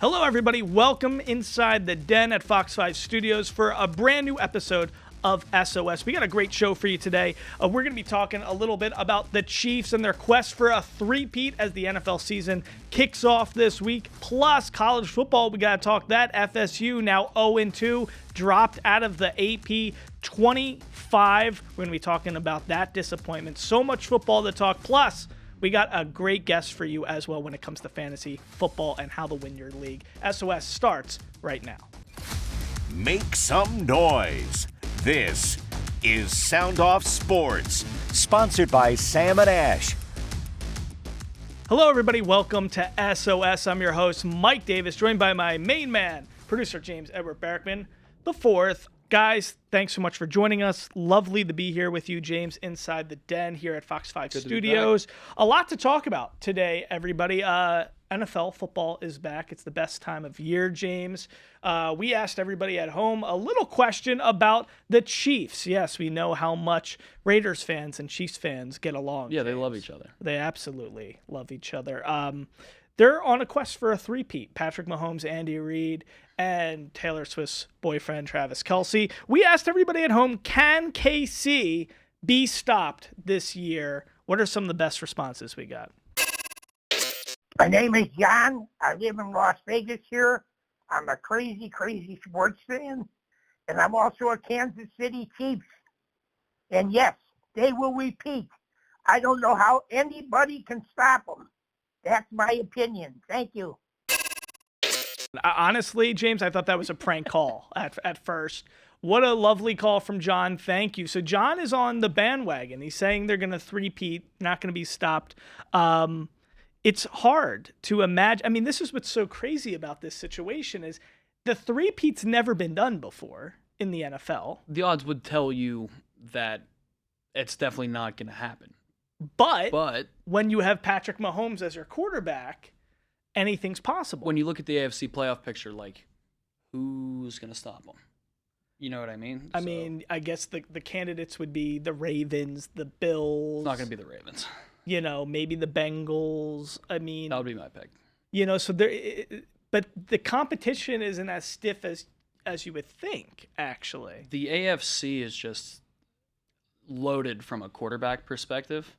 Hello, everybody. Welcome inside the den at Fox 5 Studios for a brand new episode of SOS. We got a great show for you today. We're going to be talking a little bit about the Chiefs and their quest for a three-peat as the NFL season kicks off this week. Plus, college football, we got to talk that. FSU now 0-2, dropped out of the AP 25. We're going to be talking about that disappointment. So much football to talk. Plus, we got a great guest for you as well when it comes to fantasy football and how to win your league. SOS starts right now. Make some noise. This is Sound Off Sports, sponsored by Sam and Ash. Hello, everybody. Welcome to SOS. I'm your host, Mike Davis, joined by my main man, producer James Edward Barrickman, the fourth. Guys, thanks so much for joining us. Lovely to be here with you, James, inside the den here at Fox 5 Studios. A lot to talk about today, everybody. NFL football is back. It's the best time of year, James. We asked everybody at home a little question about the Chiefs. Yes, we know how much Raiders fans and Chiefs fans get along. Yeah, James. they love each other. They absolutely love each other. They're on a quest for a three-peat. Patrick Mahomes, Andy Reid, and Taylor Swift's boyfriend, Travis Kelce. We asked everybody at home, can KC be stopped this year? What are some of the best responses we got? My name is John. I live in Las Vegas here. I'm a crazy sports fan. And I'm also a Kansas City Chiefs. And yes, they will repeat. I don't know how anybody can stop them. That's my opinion. Thank you. Honestly, James, I thought that was a prank call at first. What a lovely call from John. Thank you. So John is on the bandwagon. He's saying they're going to three-peat, not going to be stopped. It's hard to imagine. I mean, this is what's so crazy about this situation is the three-peat's never been done before in the NFL. The odds would tell you that it's definitely not going to happen. But when you have Patrick Mahomes as your quarterback, anything's possible. When you look at the AFC playoff picture, like, who's going to stop them? You know what I mean? I mean, I guess the candidates would be the Ravens, the Bills. It's not going to be the Ravens. You know, maybe the Bengals. I mean, that would be my pick. You know, so but the competition isn't as stiff as you would think, actually. The AFC is just loaded from a quarterback perspective.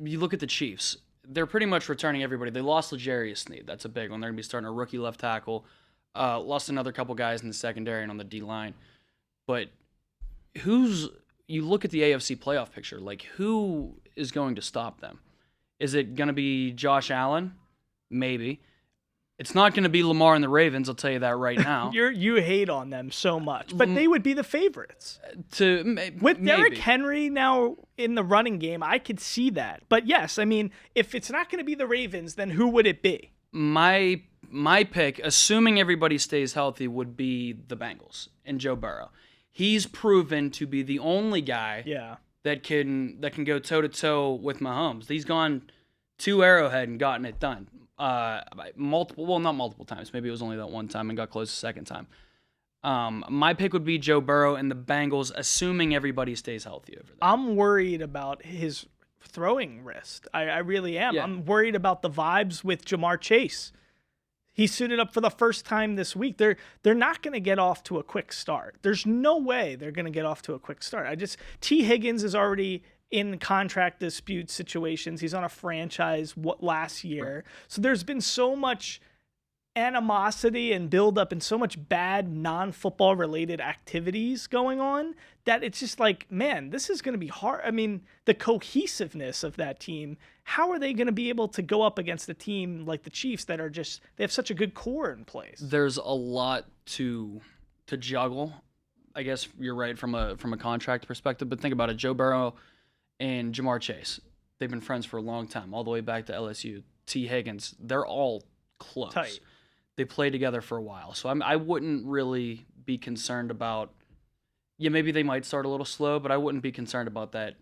You look at the Chiefs. They're pretty much returning everybody. They lost L'Jarius Sneed. That's a big one. They're going to be starting a rookie left tackle. Lost another couple guys in the secondary and on the D-line. But you look at the AFC playoff picture, like, who is going to stop them? Is it going to be Josh Allen? Maybe. It's not going to be Lamar and the Ravens, I'll tell you that right now. You hate on them so much, but they would be the favorites. With Derrick Henry now in the running game, I could see that. But yes, I mean, if it's not going to be the Ravens, then who would it be? My pick, assuming everybody stays healthy, would be the Bengals and Joe Burrow. He's proven to be the only guy that can go toe-to-toe with Mahomes. He's gone to Arrowhead and gotten it done. Not multiple times. Maybe it was only that one time and got close the second time. My pick would be Joe Burrow and the Bengals, assuming everybody stays healthy over there. I'm worried about his throwing wrist. I really am. Yeah. I'm worried about the vibes with Jamar Chase. He suited up for the first time this week. They're not going to get off to a quick start. There's no way they're going to get off to a quick start. T. Higgins is already in contract dispute situations. He's on a franchise last year. So there's been so much animosity and buildup and so much bad non-football related activities going on that it's just like, man, this is going to be hard. I mean, the cohesiveness of that team, how are they going to be able to go up against a team like the Chiefs that are just, they have such a good core in place? There's a lot to juggle. I guess you're right from a contract perspective, but think about it. Joe Burrow and Jamar Chase, they've been friends for a long time, all the way back to LSU. T. Higgins, they're all close. Tight. They played together for a while. So I wouldn't really be concerned about, maybe they might start a little slow, but I wouldn't be concerned about that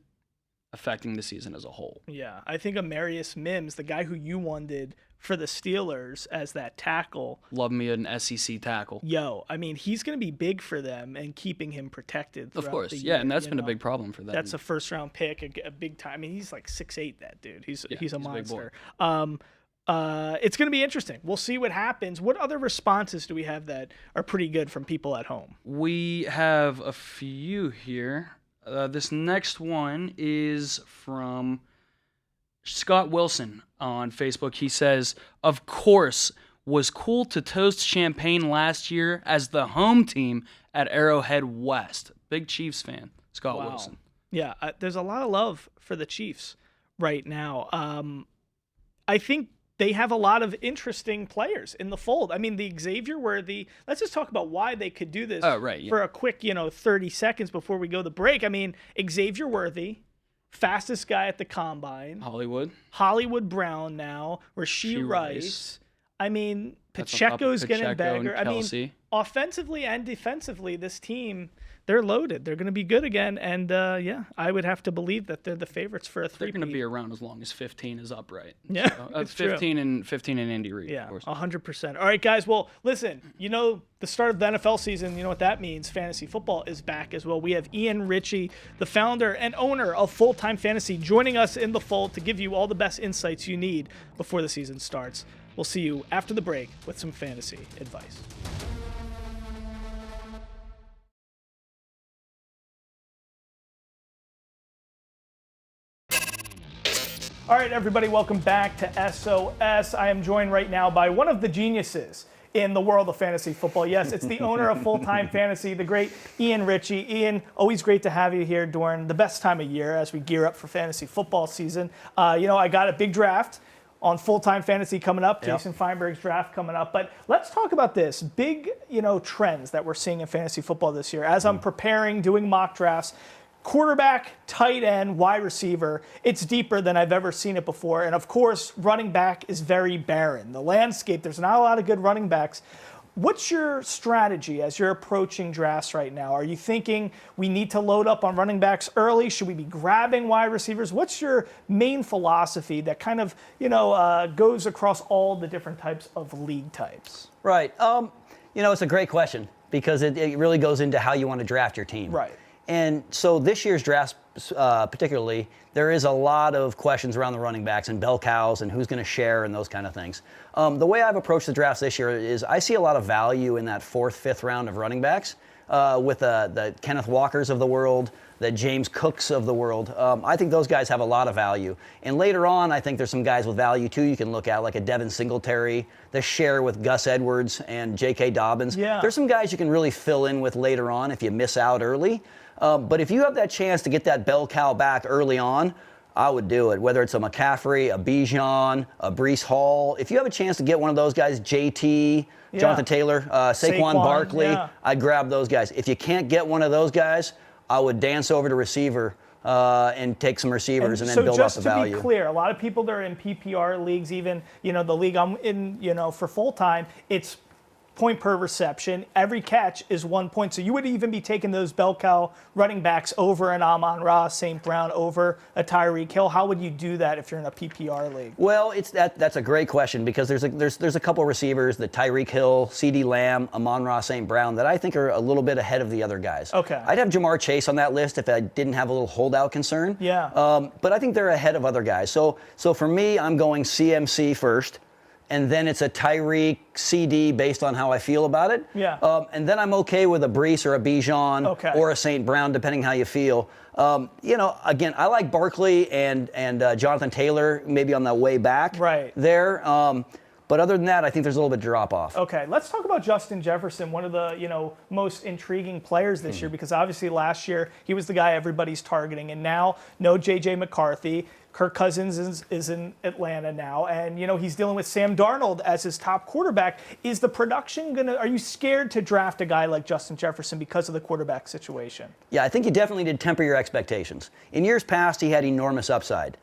affecting the season as a whole. Yeah, I think Amarius Mims, the guy who you wanted for the Steelers as that tackle. Love me an SEC tackle. I mean, he's going to be big for them and keeping him protected throughout Of course, the year, and that's been a big problem for them. That's a first-round pick, a big time. I mean, he's like 6'8", that dude. He's a monster. A big boy. it's going to be interesting. We'll see what happens. What other responses do we have that are pretty good from people at home? We have a few here. This next one is from Scott Wilson on Facebook. He says, of course, was cool to toast Champaign last year as the home team at Arrowhead West. Big Chiefs fan, Scott Wilson. Yeah, there's a lot of love for the Chiefs right now. I think they have a lot of interesting players in the fold. I mean, the Xavier Worthy, let's just talk about why they could do this for a quick, 30 seconds before we go to break. I mean, Xavier Worthy, fastest guy at the combine. Hollywood Brown now. Rasheed Rice. I mean, Pacheco's getting better. I mean, offensively and defensively, this team, they're loaded. They're going to be good again. And, I would have to believe that they're the favorites for a three-peat. They're going to be around as long as 15 is upright. Yeah, so, 15 in Indy Reid, yeah, of course. 100%. All right, guys. Well, listen, the start of the NFL season, you know what that means. Fantasy football is back as well. We have Ian Ritchie, the founder and owner of Full Time Fantasy, joining us in the fold to give you all the best insights you need before the season starts. We'll see you after the break with some fantasy advice. All right, everybody, welcome back to SOS. I am joined right now by one of the geniuses in the world of fantasy football. Yes, it's the owner of Full Time Fantasy, the great Ian Ritchie. Ian, always great to have you here during the best time of year as we gear up for fantasy football season. I got a big draft on Full Time Fantasy coming up, Jason Feinberg's draft coming up. But let's talk about this big, trends that we're seeing in fantasy football this year. As I'm preparing, doing mock drafts, quarterback, tight end, wide receiver, it's deeper than I've ever seen it before. And of course, running back is very barren. The landscape, there's not a lot of good running backs. What's your strategy as you're approaching drafts right now? Are you thinking we need to load up on running backs early? Should we be grabbing wide receivers? What's your main philosophy that kind of, goes across all the different types of league types? Right. It's a great question because it really goes into how you want to draft your team. Right. And so this year's drafts, particularly, there is a lot of questions around the running backs and bell cows and who's going to share and those kind of things. The way I've approached the drafts this year is I see a lot of value in that 4th, 5th round of running backs with the Kenneth Walkers of the world, the James Cooks of the world. I think those guys have a lot of value. And later on, I think there's some guys with value, too, you can look at, like a Devin Singletary, the share with Gus Edwards and J.K. Dobbins. Yeah. There's some guys you can really fill in with later on if you miss out early. But if you have that chance to get that bell cow back early on, I would do it. Whether it's a McCaffrey, a Bijan, a Breece Hall. If you have a chance to get one of those guys, JT, Jonathan Taylor, Saquon Barkley, I'd grab those guys. If you can't get one of those guys, I would dance over to receiver and take some receivers and then build up the value. So just to be clear, a lot of people that are in PPR leagues, even, the league I'm in, for full time, it's point per reception. Every catch is 1 point. So you would even be taking those bell cow running backs over an Amon-Ra, St. Brown, over a Tyreek Hill. How would you do that if you're in a PPR league? Well, that's a great question because there's a couple receivers, the Tyreek Hill, CeeDee Lamb, Amon-Ra, St. Brown, that I think are a little bit ahead of the other guys. Okay. I'd have Jamar Chase on that list if I didn't have a little holdout concern. Yeah. But I think they're ahead of other guys. So for me, I'm going CMC first. And then it's a Tyreek CD based on how I feel about it. Yeah. And then I'm okay with a Breece or a Bijan or a St. Brown, depending how you feel. Again, I like Barkley and Jonathan Taylor maybe on the way back there. But other than that, I think there's a little bit of drop off. Okay, let's talk about Justin Jefferson, one of the most intriguing players this year, because obviously last year he was the guy everybody's targeting, and now no J.J. McCarthy. Kirk Cousins is in Atlanta now, and he's dealing with Sam Darnold as his top quarterback. Is the production are you scared to draft a guy like Justin Jefferson because of the quarterback situation? Yeah, I think you definitely need to temper your expectations. In years past, he had enormous upside.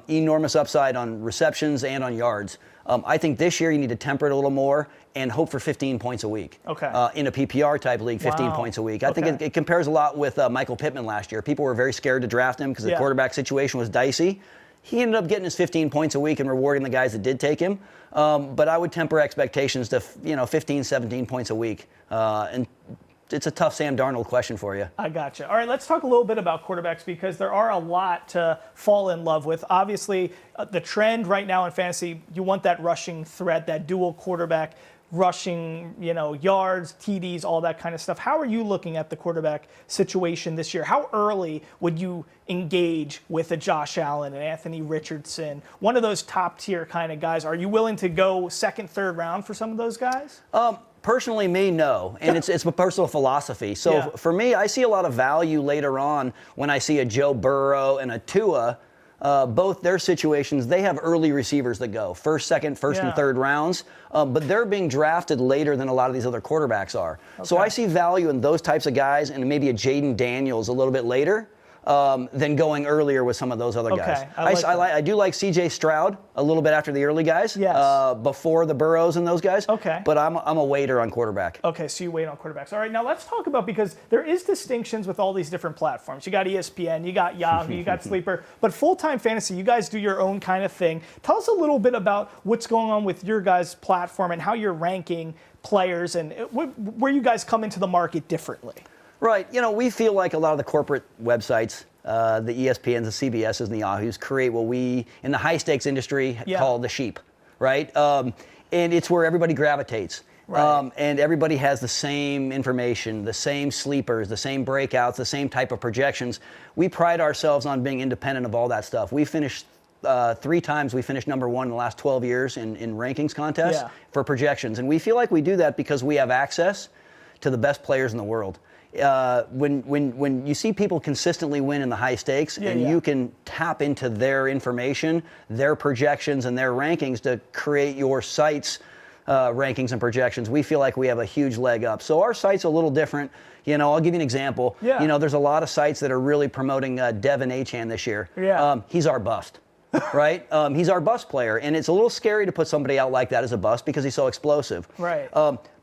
Enormous upside on receptions and on yards. I think this year you need to temper it a little more and hope for 15 points a week. Okay. In a PPR type league, 15 points a week. I think it compares a lot with Michael Pittman last year. People were very scared to draft him because the quarterback situation was dicey. He ended up getting his 15 points a week and rewarding the guys that did take him. But I would temper expectations to 15, 17 points a week and it's a tough Sam Darnold question for you. I gotcha. All right, let's talk a little bit about quarterbacks because there are a lot to fall in love with. Obviously, the trend right now in fantasy, you want that rushing threat, that dual quarterback rushing, yards, TDs, all that kind of stuff. How are you looking at the quarterback situation this year? How early would you engage with a Josh Allen and Anthony Richardson, one of those top tier kind of guys? Are you willing to go second, third round for some of those guys? Personally, me, no. And it's a personal philosophy. So for me, I see a lot of value later on when I see a Joe Burrow and a Tua. Both their situations, they have early receivers that go first, second, and third rounds, but they're being drafted later than a lot of these other quarterbacks are. Okay. So I see value in those types of guys and maybe a Jaden Daniels a little bit later than going earlier with some of those other guys. I do like C.J. Stroud a little bit after the early guys, before the Burrows and those guys. Okay. But I'm a waiter on quarterback. Okay, so you wait on quarterbacks. All right, now let's talk about, because there is distinctions with all these different platforms. You got ESPN, you got Yahoo, you got Sleeper, but full-time fantasy, you guys do your own kind of thing. Tell us a little bit about what's going on with your guys' platform and how you're ranking players and where you guys come into the market differently. Right. We feel like a lot of the corporate websites, the ESPNs, the CBSs, and the Yahoos create what we, in the high-stakes industry, call the sheep, right? And it's where everybody gravitates. Right. And everybody has the same information, the same sleepers, the same breakouts, the same type of projections. We pride ourselves on being independent of all that stuff. We finished 3 times. We finished number 1 in the last 12 years in rankings contests for projections. And we feel like we do that because we have access to the best players in the world. When you see people consistently win in the high stakes you can tap into their information, their projections, and their rankings to create your site's rankings and projections, we feel like we have a huge leg up. So our site's a little different. I'll give you an example. There's a lot of sites that are really promoting Devin Achane this year. He's our bust. Right? He's our bust player, and it's a little scary to put somebody out like that as a bust because he's so explosive. Right.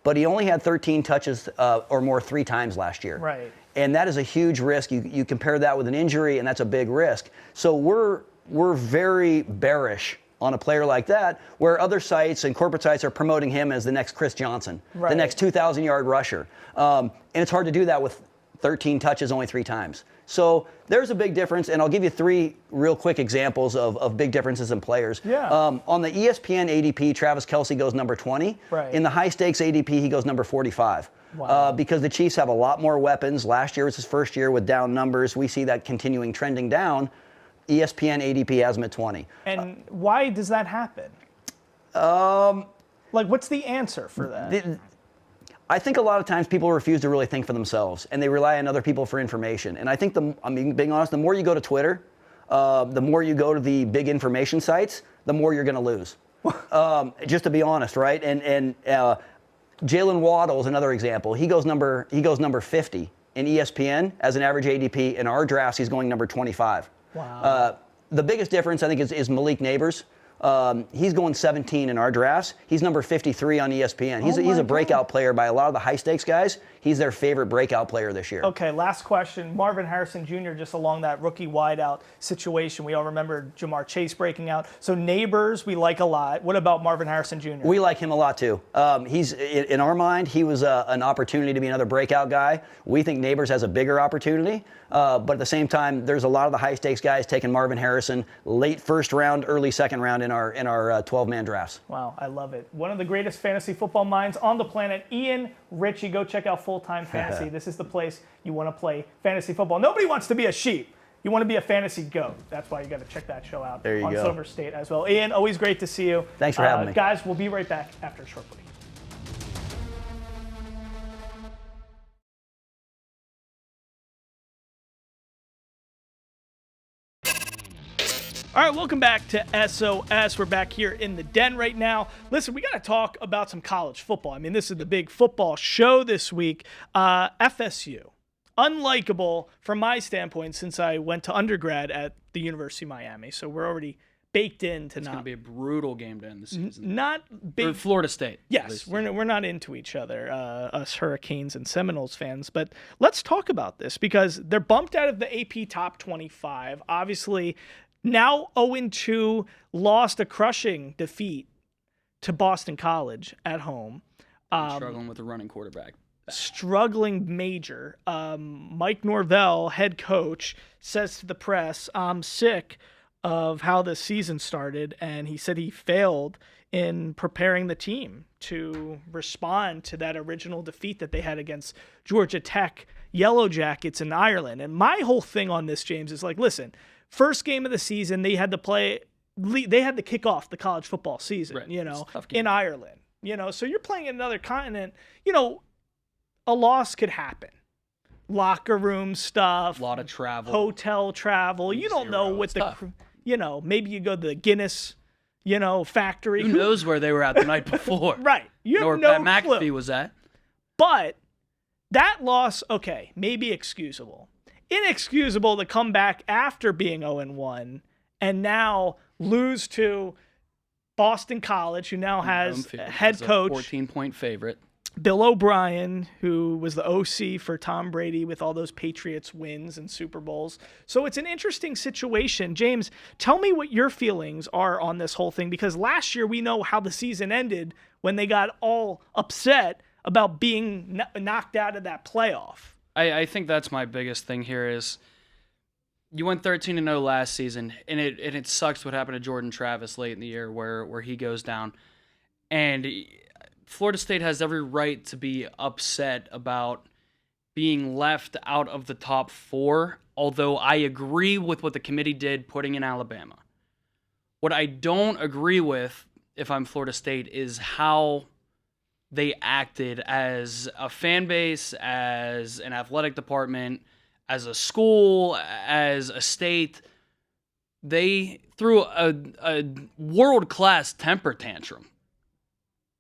But he only had 13 touches or more 3 times last year. Right. And that is a huge risk. You compare that with an injury, and that's a big risk. So we're very bearish on a player like that, where other sites and corporate sites are promoting him as the next Chris Johnson, the next 2,000-yard rusher. And it's hard to do that with 13 touches only 3 times. So there's a big difference, and I'll give you 3 real quick examples of big differences in players. On the ESPN ADP, Travis Kelce goes number 20. Right. In the high-stakes ADP, he goes number 45. Wow. Because the Chiefs have a lot more weapons. Last year was his first year with down numbers. We see that continuing trending down. ESPN ADP has him at 20. And why does that happen? What's the answer for that? I think a lot of times people refuse to really think for themselves, and they rely on other people for information. And I think, being honest, the more you go to Twitter, the more you go to the big information sites, the more you're going to lose. Just to be honest, right? And Jalen Waddle is another example. He goes number 50 in ESPN as an average ADP. In our drafts, he's going number 25. Wow. The biggest difference, I think, is Malik Neighbors. He's going 17 in our drafts. He's number 53 on ESPN. He's a breakout player by a lot of the high-stakes guys. He's their favorite breakout player this year. Okay, last question. Marvin Harrison Jr., just along that rookie wideout situation. We all remember Jamar Chase breaking out. So Neighbors, we like a lot. What about Marvin Harrison Jr.? We like him a lot, too. He's, in our mind, he was an opportunity to be another breakout guy. We think Neighbors has a bigger opportunity. But at the same time, there's a lot of the high-stakes guys taking Marvin Harrison late first round, early second round in our 12-man drafts. Wow, I love it. One of the greatest fantasy football minds on the planet, Ian Ritchie. Go check out Full-Time Fantasy. This is the place you want to play fantasy football. Nobody wants to be a sheep. You want to be a fantasy goat. That's why you got to check that show out on Silver State as well. Ian, always great to see you. Thanks for having me. Guys, we'll be right back after a short break. All right, welcome back to SOS. We're back here in the den right now. Listen, we got to talk about some college football. I mean, this is the big football show this week. FSU, unlikable from my standpoint since I went to undergrad at the University of Miami. So we're already baked into It's going to be a brutal game to end the season. Not big. Or Florida State. Yes, we're not into each other, us Hurricanes and Seminoles fans. But let's talk about this because they're bumped out of the AP Top 25. Obviously, now 0-2, lost a crushing defeat to Boston College at home. Struggling with a running quarterback. struggling major. Mike Norvell, head coach, says to the press, "I'm sick of how this season started," and he said he failed in preparing the team to respond to that original defeat that they had against Georgia Tech Yellow Jackets in Ireland. And my whole thing on this, James, is like, listen, first game of the season, they had to kick off the college football season, right. in Ireland, so you're playing in another continent, a loss could happen. Locker room stuff, a lot of travel, hotel travel. You don't know what maybe you go to the Guinness, factory. Who knows where they were at the night before? Right. You have where no Pat clue. McAfee was at. But that loss, okay, maybe excusable. Inexcusable to come back after being 0-1 and now lose to Boston College, who now has head coach, 14-point favorite, Bill O'Brien, who was the OC for Tom Brady with all those Patriots wins and Super Bowls. So it's an interesting situation. James, tell me what your feelings are on this whole thing, because last year we know how the season ended when they got all upset about being knocked out of that playoff. I think that's my biggest thing here is you went 13-0 last season, and it sucks what happened to Jordan Travis late in the year where he goes down. And Florida State has every right to be upset about being left out of the top 4, although I agree with what the committee did putting in Alabama. What I don't agree with, if I'm Florida State, is how they acted as a fan base, as an athletic department, as a school, as a state. They threw a world-class temper tantrum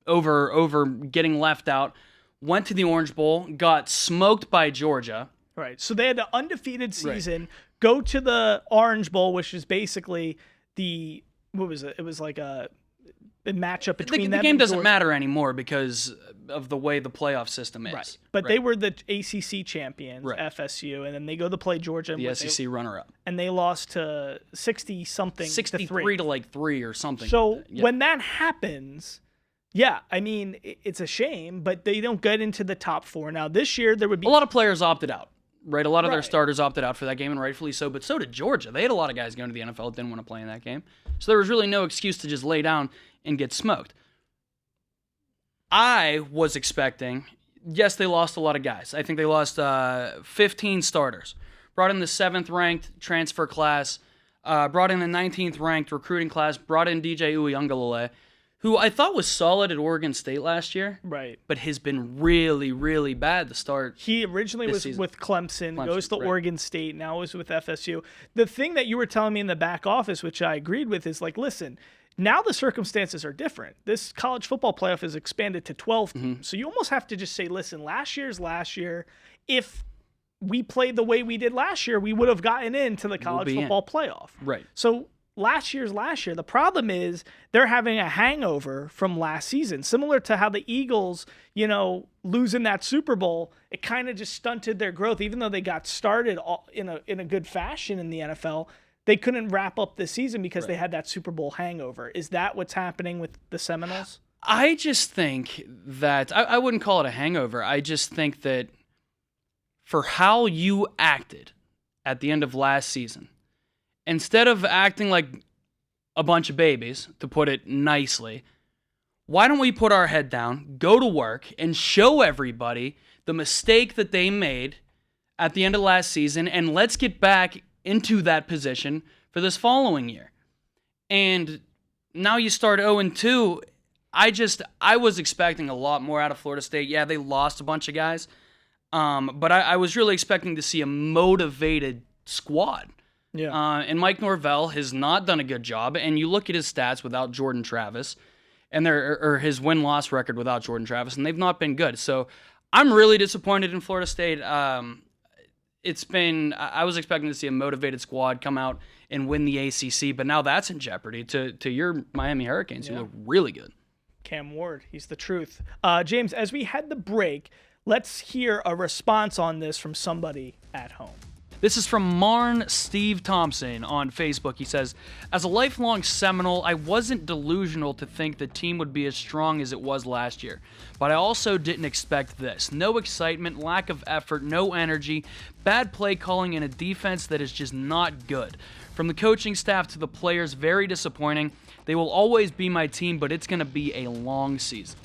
over getting left out, went to the Orange Bowl, got smoked by Georgia. Right. So they had an undefeated season, go to the Orange Bowl, which is basically what was it? It was like a matchup between them. The game doesn't matter anymore because of the way the playoff system is. Right. But they were the ACC champions, FSU, and then they go to play Georgia. The SEC runner-up. And they lost to 60-something 63 to 3 or something. So when that happens, yeah, I mean, it's a shame, but they don't get into the top 4. Now, this year, there would be a lot of players opted out, right? A lot of their starters opted out for that game, and rightfully so, but so did Georgia. They had a lot of guys going to the NFL that didn't want to play in that game. So there was really no excuse to just lay down and get smoked. I was expecting, yes, they lost a lot of guys. I think they lost 15 starters. Brought in the 7th-ranked transfer class, brought in the 19th-ranked recruiting class, brought in DJ Uiagalelei, who I thought was solid at Oregon State last year. Right. But has been really, really bad to start. He originally was with Clemson, goes to Oregon State, now is with FSU. The thing that you were telling me in the back office, which I agreed with, is like, listen, now the circumstances are different. This college football playoff is expanded to 12 teams. So you almost have to just say, listen, last year's last year. If we played the way we did last year, we would have gotten into the college football playoff. Right. So last year's last year. The problem is they're having a hangover from last season, similar to how the Eagles, losing that Super Bowl, it kind of just stunted their growth. Even though they got started in a good fashion in the NFL, they couldn't wrap up the season because they had that Super Bowl hangover. Is that what's happening with the Seminoles? I just think that I wouldn't call it a hangover. I just think that for how you acted at the end of last season, instead of acting like a bunch of babies, to put it nicely, why don't we put our head down, go to work, and show everybody the mistake that they made at the end of last season, and let's get back into that position for this following year. And now you start 0-2. I was expecting a lot more out of Florida State. Yeah, they lost a bunch of guys, but I was really expecting to see a motivated squad. Yeah. And Mike Norvell has not done a good job. And you look at his stats without Jordan Travis, and his win-loss record without Jordan Travis, and they've not been good. So I'm really disappointed in Florida State. I was expecting to see a motivated squad come out and win the ACC, but now that's in jeopardy to your Miami Hurricanes, who look really good. Cam Ward, he's the truth. James, as we head the break, let's hear a response on this from somebody at home. This is from Marn Steve Thompson on Facebook. He says, as a lifelong Seminole, I wasn't delusional to think the team would be as strong as it was last year. But I also didn't expect this. No excitement, lack of effort, no energy, bad play calling, and a defense that is just not good. From the coaching staff to the players, very disappointing. They will always be my team, but it's going to be a long season.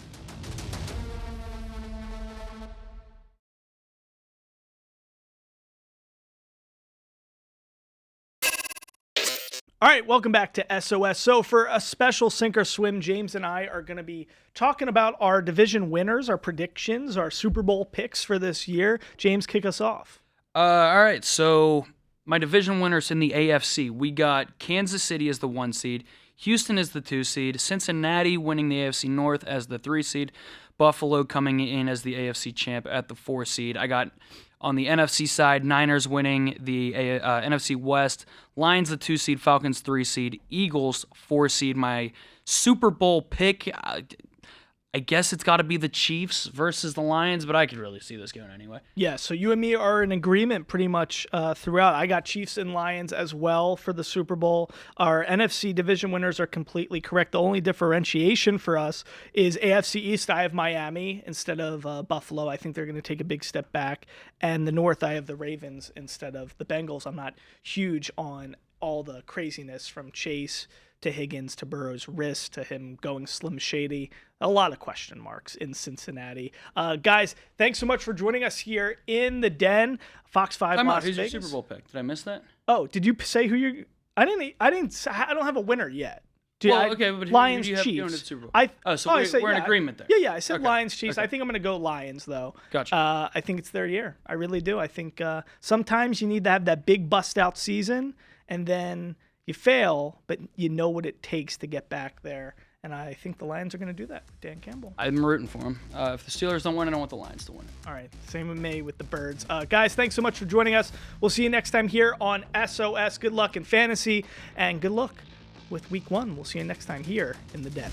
All right, welcome back to SOS. So for a special sink or swim, James and I are going to be talking about our division winners, our predictions, our Super Bowl picks for this year. James, kick us off. All right, so my division winners in the AFC. We got Kansas City as the 1 seed, Houston as the 2 seed, Cincinnati winning the AFC North as the 3 seed, Buffalo coming in as the AFC champ at the 4 seed. I got on the NFC side, Niners winning the NFC West, Lions the 2 seed, Falcons 3 seed, Eagles 4 seed. My Super Bowl pick, I guess it's got to be the Chiefs versus the Lions, but I could really see this going anyway. Yeah, so you and me are in agreement pretty much throughout. I got Chiefs and Lions as well for the Super Bowl. Our NFC division winners are completely correct. The only differentiation for us is AFC East, I have Miami instead of Buffalo. I think they're going to take a big step back. And the North, I have the Ravens instead of the Bengals. I'm not huge on all the craziness from Chase to Higgins to Burrow's wrist to him going Slim Shady. A lot of question marks in Cincinnati. Guys, thanks so much for joining us here in the Den. Fox 5 Las Who's Vegas. your Super Bowl pick? Did I miss that? Oh, did you say who you're? I don't have a winner yet. Okay, but Lions, who do you have Chiefs. going to the Super Bowl? We're in agreement there. Yeah, I said Okay. Lions, Chiefs. Okay. I think I'm going to go Lions, though. Gotcha. I think it's their year. I really do. I think sometimes you need to have that big bust-out season, and then you fail, but you know what it takes to get back there. And I think the Lions are going to do that with Dan Campbell. I'm rooting for them. If the Steelers don't win, I don't want the Lions to win it. All right, same with me with the Birds. Guys, thanks so much for joining us. We'll see you next time here on SOS. Good luck in fantasy, and good luck with week 1. We'll see you next time here in the Den.